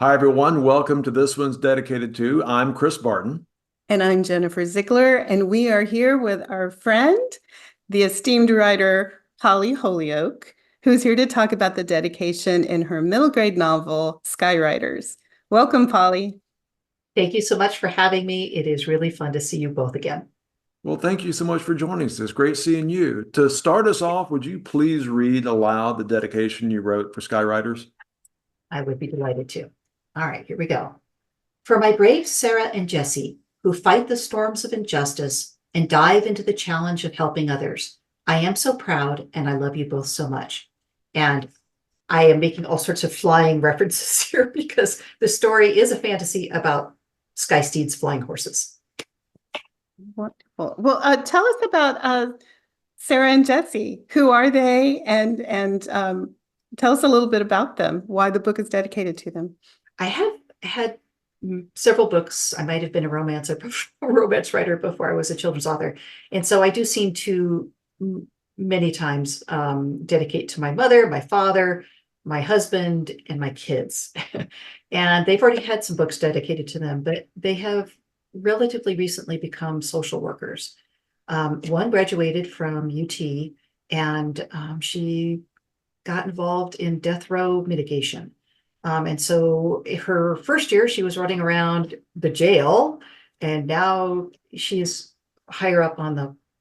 Hi, everyone. Welcome to This One's Dedicated To. I'm Chris Barton. And I'm Jennifer Ziegler, and we are here with our friend, the esteemed writer Polly Holyoke, who's here to talk about the dedication in her middle grade novel, Skywriters. Welcome, Polly. Thank you so much for having me. It is really fun to see you both again. Well, thank you so much for joining us. It's great seeing you. To start us off, would you please read aloud the dedication you wrote for Skywriters? I would be delighted to. All right, here we go. For my brave Sarah and Jesse, who fight the storms of injustice and dive into the challenge of helping others, I am so proud and I love you both so much. And I am making all sorts of flying references here because the story is a fantasy about sky steeds flying horses. Wonderful. Well, tell us about Sarah and Jesse. Who are they? And tell us a little bit about them, why the book is dedicated to them. I have had several books. I might have been a romance writer before I was a children's author. And so I do seem to many times dedicate to my mother, my father, my husband, and my kids. And they've already had some books dedicated to them, but they have relatively recently become social workers. One graduated from UT and she got involved in death row mitigation. And so her first year, she was running around the jail, and now she's higher up on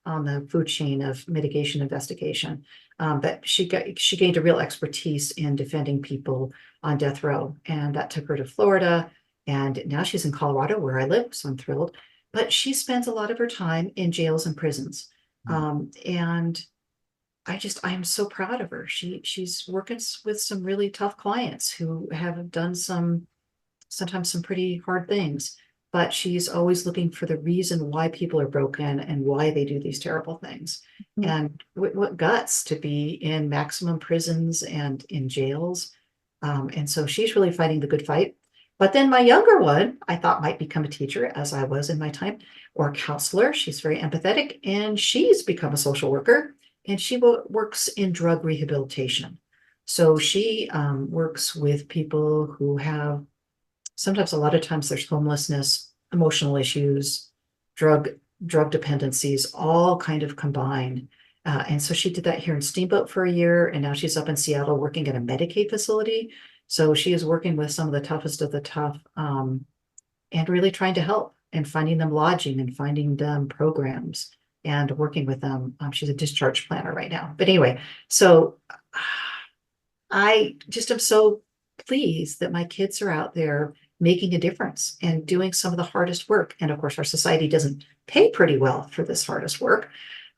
the food chain of mitigation investigation. But she gained a real expertise in defending people on death row, and that took her to Florida. And now she's in Colorado, where I live, so I'm thrilled. But she spends a lot of her time in jails and prisons. And I'm so proud of her. She's working with some really tough clients who have done sometimes some pretty hard things, but she's always looking for the reason why people are broken and why they do these terrible things. Mhm. And what guts to be in maximum prisons and in jails. And so she's really fighting the good fight. But then my younger one, I thought might become a teacher, as I was in my time, or a counselor. She's very empathetic, and she's become a social worker, and she works in drug rehabilitation. So she works with people who have sometimes, a lot of times, there's homelessness, emotional issues, drug dependencies, all kind of combined. And so she did that here in Steamboat for a year, and now she's up in Seattle working at a Medicaid facility. So she is working with some of the toughest of the tough, and really trying to help and finding them lodging and finding them programs and working with them. She's a discharge planner right now. But anyway, so I just am so pleased that my kids are out there making a difference and doing some of the hardest work. And of course, our society doesn't pay pretty well for this hardest work.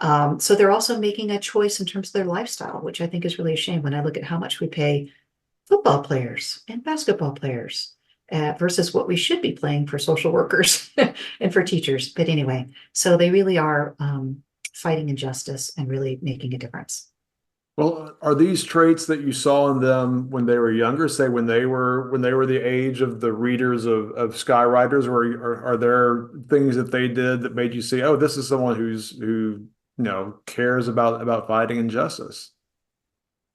So they're also making a choice in terms of their lifestyle, which I think is really a shame when I look at how much we pay football players and basketball players versus what we should be paying for social workers and for teachers. But anyway, so they really are fighting injustice and really making a difference. Well, are these traits that you saw in them when they were younger, say when they were the age of the readers of Skywriters, or are there things that they did that made you see, oh, this is someone who cares about fighting injustice?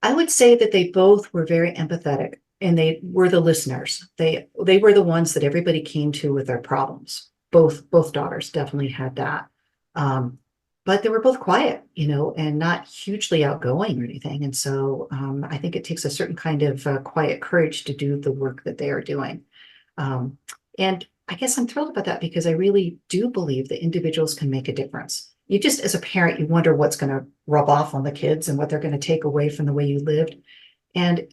I would say that they both were very empathetic and they were the listeners. They were the ones that everybody came to with their problems. Both daughters definitely had that. But they were both quiet, and not hugely outgoing or anything. And so I think it takes a certain kind of quiet courage to do the work that they are doing. Um, and I guess I'm thrilled about that because I really do believe that individuals can make a difference. You just, as a parent, you wonder what's going to rub off on the kids and what they're going to take away from the way you lived. And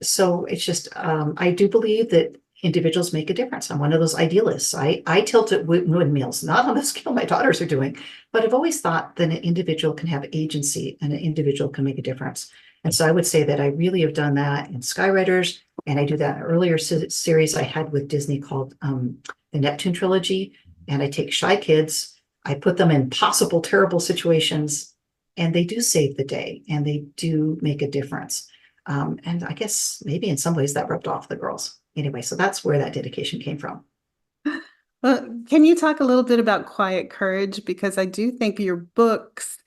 so it's just, I do believe that individuals make a difference. I'm one of those idealists. I tilt at windmills, not on the scale my daughters are doing, but I've always thought that an individual can have agency and an individual can make a difference. And so I would say that I really have done that in Skywriters, and I do that in an earlier series I had with Disney called the Neptune Trilogy. And I take shy kids, I put them in possible terrible situations, and they do save the day and they do make a difference. And I guess maybe in some ways that rubbed off the girls. Anyway, so that's where that dedication came from. Well, can you talk a little bit about quiet courage? Because I do think your books,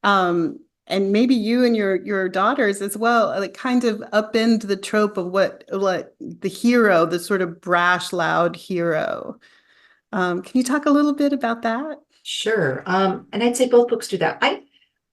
um, and maybe you and your daughters as well, like kind of upend the trope of what the hero, the sort of brash, loud hero. Can you talk a little bit about that? Sure. And I'd say both books do that.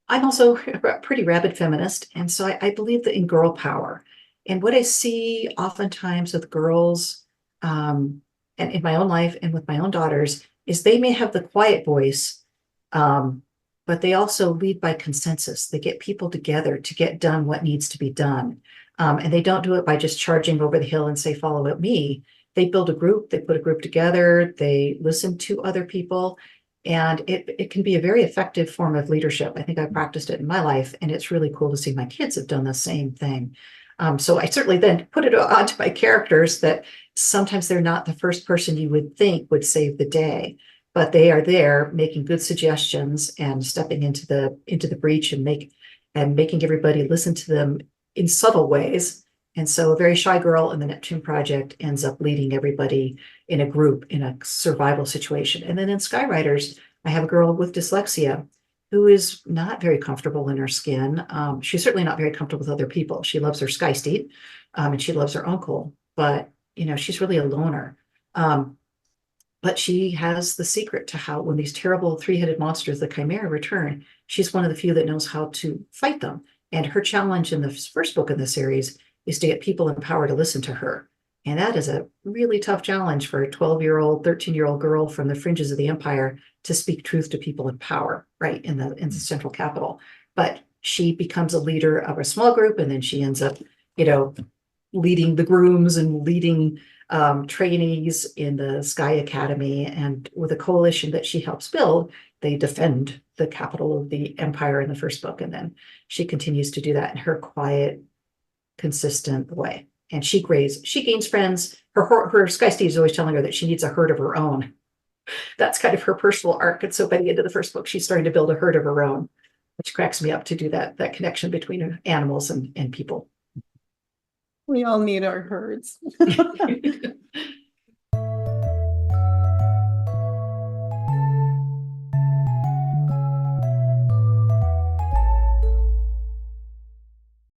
I'm also a pretty rabid feminist, and so I believe that in girl power. And what I see oftentimes with girls, and in my own life and with my own daughters, is they may have the quiet voice, but they also lead by consensus. They get people together to get done what needs to be done. And they don't do it by just charging over the hill and say, follow me. They build a group, they put a group together, they listen to other people, and it can be a very effective form of leadership. I think I practiced it in my life, and it's really cool to see my kids have done the same thing. So I certainly then put it onto my characters that sometimes they're not the first person you would think would save the day, but they are there making good suggestions and stepping into the breach and making everybody listen to them in subtle ways. And so a very shy girl in the Neptune Project ends up leading everybody in a group in a survival situation. And then in Skywriters, I have a girl with dyslexia who is not very comfortable in her skin. She's certainly not very comfortable with other people. She loves her Sky Steed, and she loves her uncle, but she's really a loner. But she has the secret to how, when these terrible three-headed monsters, the Chimera, return, she's one of the few that knows how to fight them. And her challenge in the first book in the series is to get people in power to listen to her. And that is a really tough challenge for a 12-year-old, 13-year-old girl from the fringes of the empire to speak truth to people in power, right, in the central capital. But she becomes a leader of a small group, and then she ends up, leading the grooms and leading trainees in the Sky Academy. And with a coalition that she helps build, they defend the capital of the empire in the first book. And then she continues to do that in her quiet, consistent way. And she gains friends. Her Sky Steed is always telling her that she needs a herd of her own. That's kind of her personal arc. And so by the end of the first book, she's starting to build a herd of her own, which cracks me up to do that connection between animals and people. We all need our herds.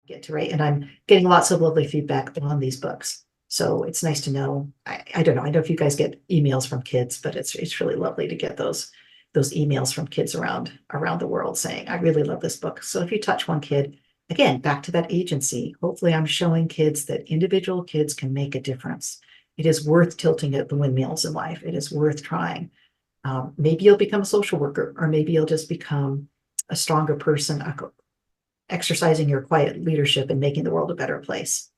Get to write, and I'm getting lots of lovely feedback on these books. So it's nice to know. I don't know. I know if you guys get emails from kids, but it's really lovely to get those emails from kids around the world saying, I really love this book. So if you touch one kid, again, back to that agency, hopefully I'm showing kids that individual kids can make a difference. It is worth tilting at the windmills in life. It is worth trying. Maybe you'll become a social worker, or maybe you'll just become a stronger person, exercising your quiet leadership and making the world a better place.